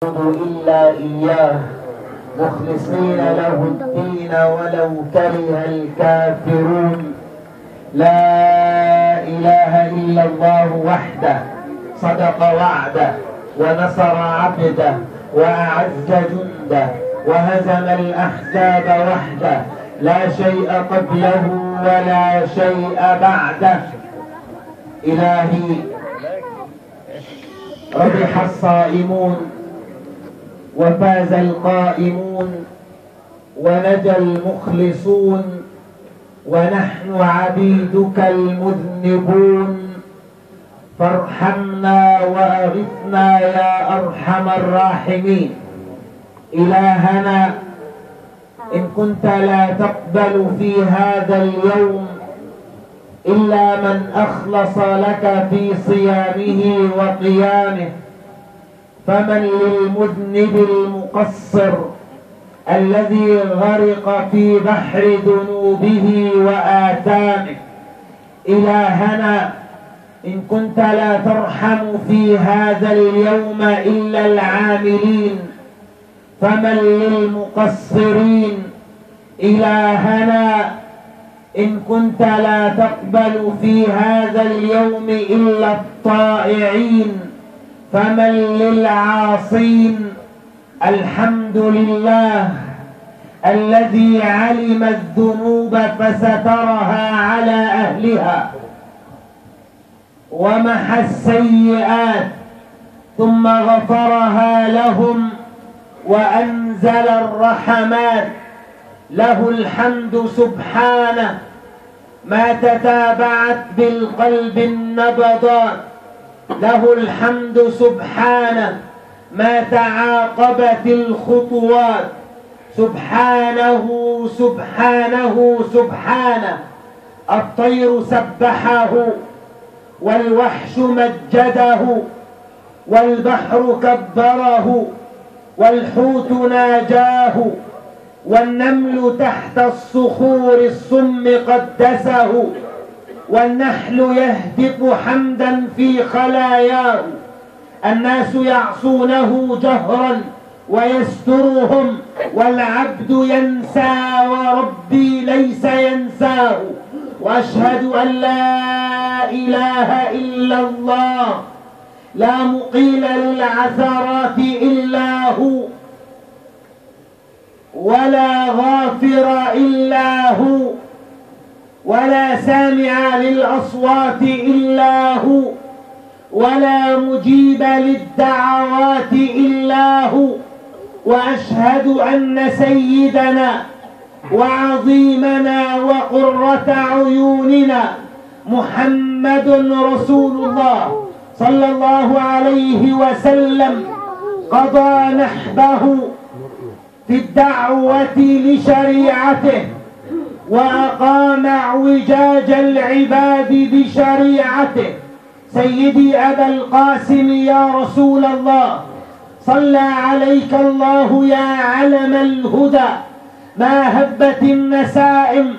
إلا إياه مخلصين له الدين ولو كره الكافرون. لا إله إلا الله وحده صدق وعده ونصر عبده وأعز جنده وهزم الأحزاب وحده، لا شيء قبله ولا شيء بعده. إلهي ربح الصائمون وفاز القائمون ونجا المخلصون، ونحن عبيدك المذنبون، فارحمنا وأغثنا يا أرحم الراحمين. إلهنا إن كنت لا تقبل في هذا اليوم إلا من أخلص لك في صيامه وقيامه، فمن للمذنب المقصر الذي غرق في بحر ذنوبه وآثامه. إلهنا إن كنت لا ترحم في هذا اليوم إلا العاملين، فمن للمقصرين. إلهنا إن كنت لا تقبل في هذا اليوم إلا الطائعين، فمن للعاصين. الحمد لله الذي علم الذنوب فسترها على أهلها، ومحى السيئات ثم غفرها لهم، وأنزل الرحمات. له الحمد سبحانه ما تتابعت بالقلب النبضات، له الحمد سبحانه ما تعاقبت الخطوات. سبحانه سبحانه سبحانه. الطير سبحه والوحش مجده والبحر كبره والحوت ناجاه والنمل تحت الصخور الصم قدسه والنحل يهتف حمدا في خلاياه. الناس يعصونه جهرا ويسترهم، والعبد ينسى وربي ليس ينساه. وأشهد أن لا إله إلا الله، لا مقيل للعثرات إلا هو، ولا غافر إلا هو، ولا سامع للأصوات إلا هو، ولا مجيب للدعوات إلا هو. وأشهد أن سيدنا وعظيمنا وقرة عيوننا محمد رسول الله صلى الله عليه وسلم قضى نحبه في الدعوة لشريعته، وأقام اعوجاج العباد بشريعته. سيدي أبا القاسم يا رسول الله، صلى عليك الله يا علم الهدى. ما هبت النسائم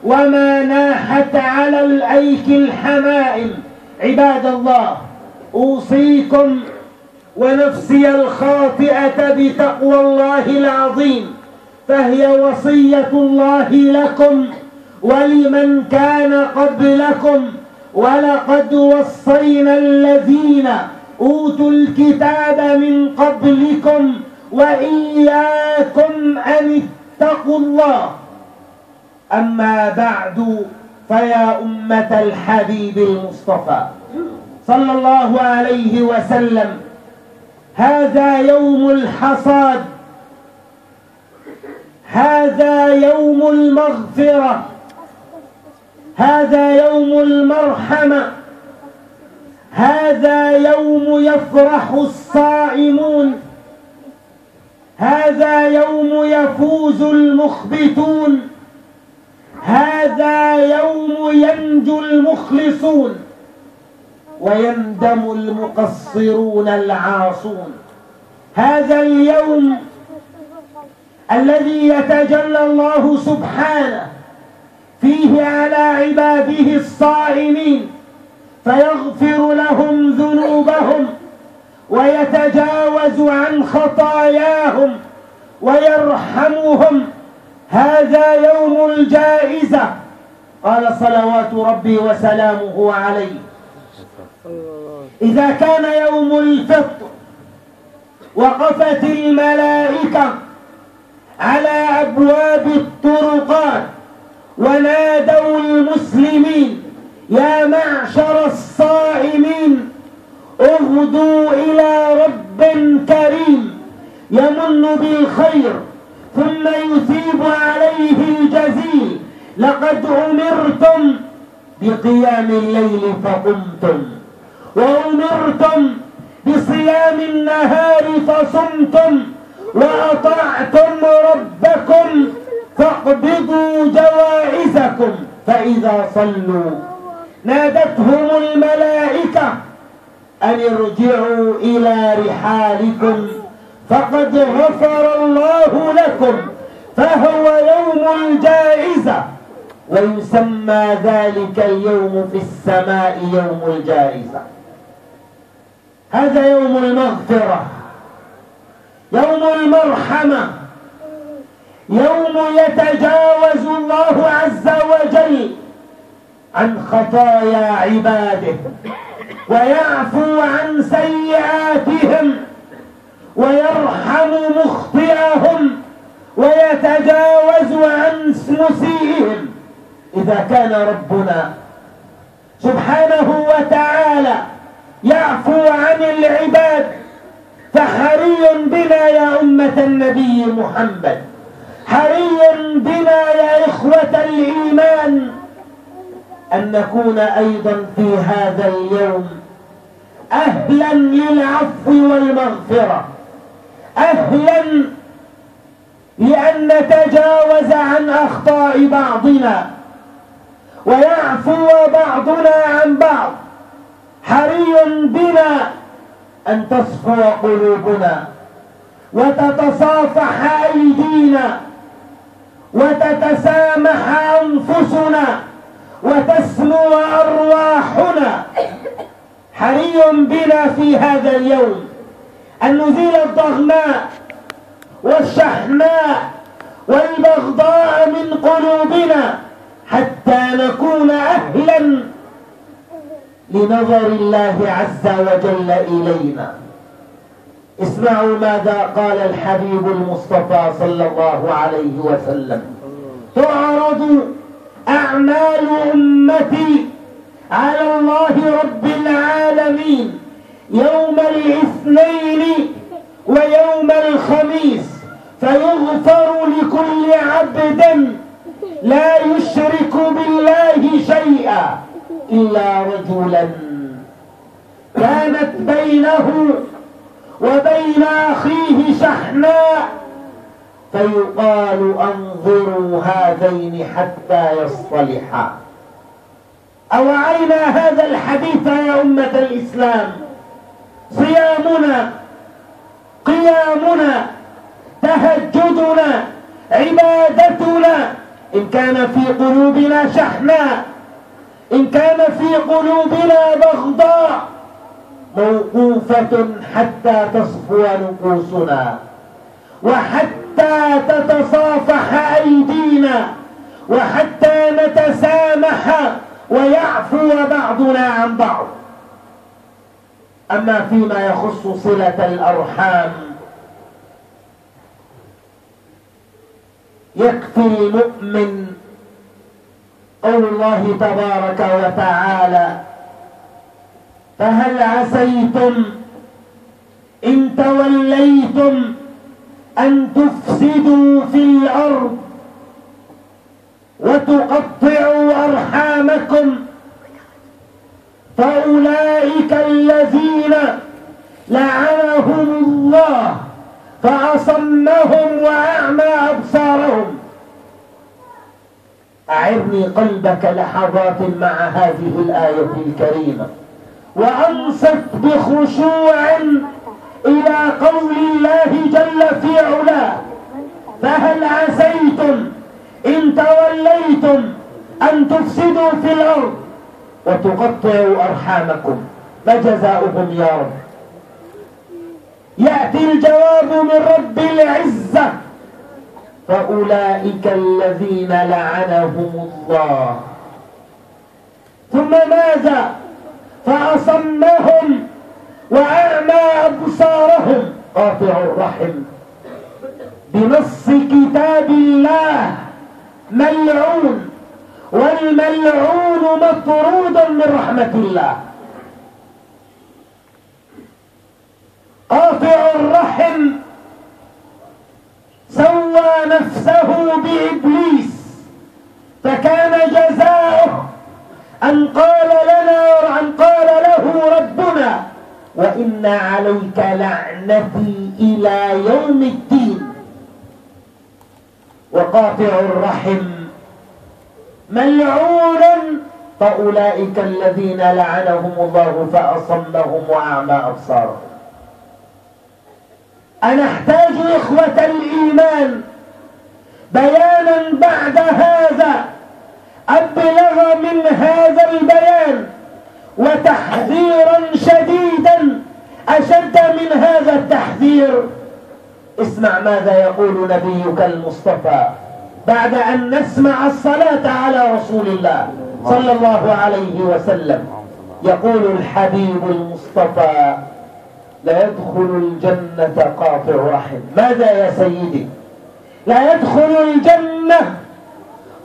وما ناحت على الأيك الحمائم. عباد الله، أوصيكم ونفسي الخاطئة بتقوى الله العظيم، فهي وصية الله لكم ولمن كان قبلكم. ولقد وصينا الذين أوتوا الكتاب من قبلكم وإياكم أن اتقوا الله. أما بعد، فيا أمة الحبيب المصطفى صلى الله عليه وسلم، هذا يوم الحصاد، هذا يوم المغفرة، هذا يوم المرحمة، هذا يوم يفرح الصائمون، هذا يوم يفوز المخبتون، هذا يوم ينجو المخلصون ويندم المقصرون العاصون. هذا اليوم الذي يتجلى الله سبحانه فيه على عباده الصائمين فيغفر لهم ذنوبهم ويتجاوز عن خطاياهم ويرحمهم، هذا يوم الجائزة. قال صلوات ربي وسلامه عليه: إذا كان يوم الفطر وقفت الملائكة على أبواب الطرقات ونادوا المسلمين: يا معشر الصائمين، اغدوا إلى رب كريم يمن بالخير ثم يثيب عليه الجزيل، لقد أمرتم بقيام الليل فقمتم، وأمرتم بصيام النهار فصمتم، وأطعتم ربكم فاقبضوا جوائزكم. فإذا صلوا نادتهم الملائكة أن ارجعوا إلى رحالكم فقد غفر الله لكم، فهو يوم الجائزة، ويسمى ذلك اليوم في السماء يوم الجائزة. هذا يوم المغفرة، يوم المرحمة، يوم يتجاوز الله عز وجل عن خطايا عباده ويعفو عن سيئاتهم ويرحم مخطئهم ويتجاوز عن مسيئهم. إذا كان ربنا سبحانه وتعالى يعفو عن العباد، فحري بنا يا أمة النبي محمد، حري بنا يا إخوة الإيمان أن نكون أيضا في هذا اليوم أهلا للعفو والمغفرة، أهلا لأن نتجاوز عن أخطاء بعضنا ويعفو بعضنا عن بعض. حري بنا أن تصفو قلوبنا وتتصافح أيدينا وتتسامح أنفسنا وتسمو أرواحنا. حري بنا في هذا اليوم أن نزيل الضغناء والشحناء والبغضاء من قلوبنا حتى نكون أهلا لنظر الله عز وجل إلينا. اسمعوا ماذا قال الحبيب المصطفى صلى الله عليه وسلم: تعرض أعمال أمتي على الله رب العالمين يوم الاثنين ويوم الخميس، فيغفر لكل عبد لا يشرك بالله شيئا إلا رجلا كانت بينه وبين أخيه شحناء، فيقال: انظروا هذين حتى يصطلحا. أوعينا هذا الحديث يا أمة الإسلام؟ صيامنا، قيامنا، تهجدنا، عبادتنا، إن كان في قلوبنا شحناء، إن كان في قلوبنا بغضاء، موقوفة حتى تصفو نفوسنا وحتى تتصافح أيدينا وحتى نتسامح ويعفو بعضنا عن بعض. أما فيما يخص صلة الأرحام، يكفي المؤمن قول الله تبارك وتعالى: فهل عسيتم إن توليتم أن تفسدوا في الأرض وتقطعوا أرحامكم، فأولئك الذين لعنهم الله فأصمهم وأعمى أبصارهم. أعرني قلبك لحظات مع هذه الآية الكريمة وأنصت بخشوع إلى قول الله جل في علاه: فهل عسيتم إن توليتم أن تفسدوا في الأرض وتقطعوا أرحامكم. ما جزاؤهم يا رب؟ يأتي الجواب من رب العزة: فأولئك الذين لعنهم الله. ثم ماذا؟ فأصمهم وأعمى أبصارهم. قاطع الرحم بنص كتاب الله ملعون، والملعون مطرود من رحمة الله. قاطع الرحم سوى نفسه بإبليس، فكان جزاؤه أن قال له ربنا: وإن عليك لعنتي إلى يوم الدين. وقاطع الرحم ملعون، فأولئك الذين لعنهم الله فأصمهم وأعمى أبصارهم. أنا أحتاج إخوة الإيمان بيانا بعد هذا أبلغ من هذا البيان، وتحذيرا شديدا أشد من هذا التحذير. اسمع ماذا يقول نبيك المصطفى بعد أن نسمع الصلاة على رسول الله صلى الله عليه وسلم. يقول الحبيب المصطفى: لا يدخل الجنة قاطع رحم. ماذا يا سيدي؟ لا يدخل الجنة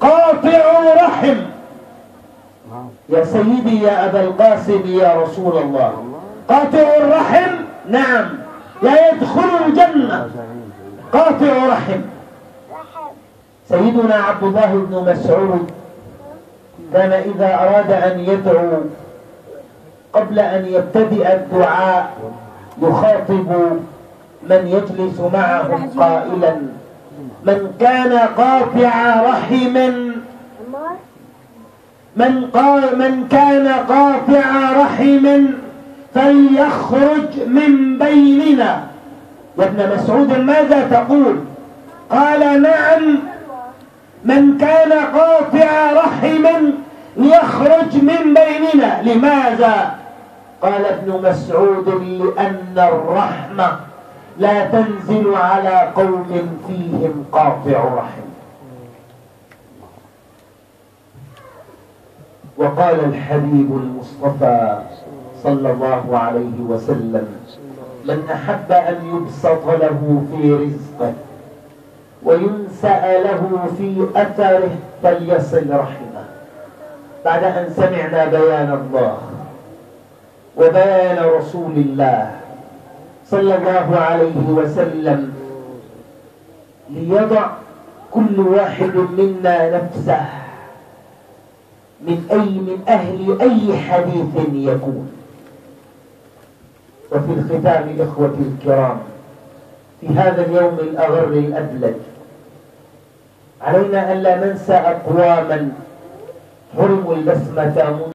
قاطع رحم. يا سيدي يا أبا القاسم يا رسول الله، قاطع الرحم؟ نعم، لا يدخل الجنة قاطع رحم. سيدنا عبد الله بن مسعود كان إذا أراد أن يدعو قبل أن يبتدئ الدعاء يخاطب من يجلس معه قائلا: من كان قاطع رحم من كان قاطع رحم فليخرج من بيننا. يا ابن مسعود ماذا تقول؟ قال: نعم، من كان قاطع رحم ليخرج من بيننا. لماذا؟ قال ابن مسعود: لأن الرحمة لا تنزل على قوم فيهم قاطع رحم. وقال الحبيب المصطفى صلى الله عليه وسلم: من أحب أن يبسط له في رزقه وينسأ له في أثره فليصل رحمه. بعد أن سمعنا بيان الله وبيان رسول الله صلى الله عليه وسلم، ليضع كل واحد منا نفسه من أهل أي حديث يكون. وفي الختام إخوتي الكرام، في هذا اليوم الأغر الأبلج علينا أن لا ننسى أقواما حرموا البسمة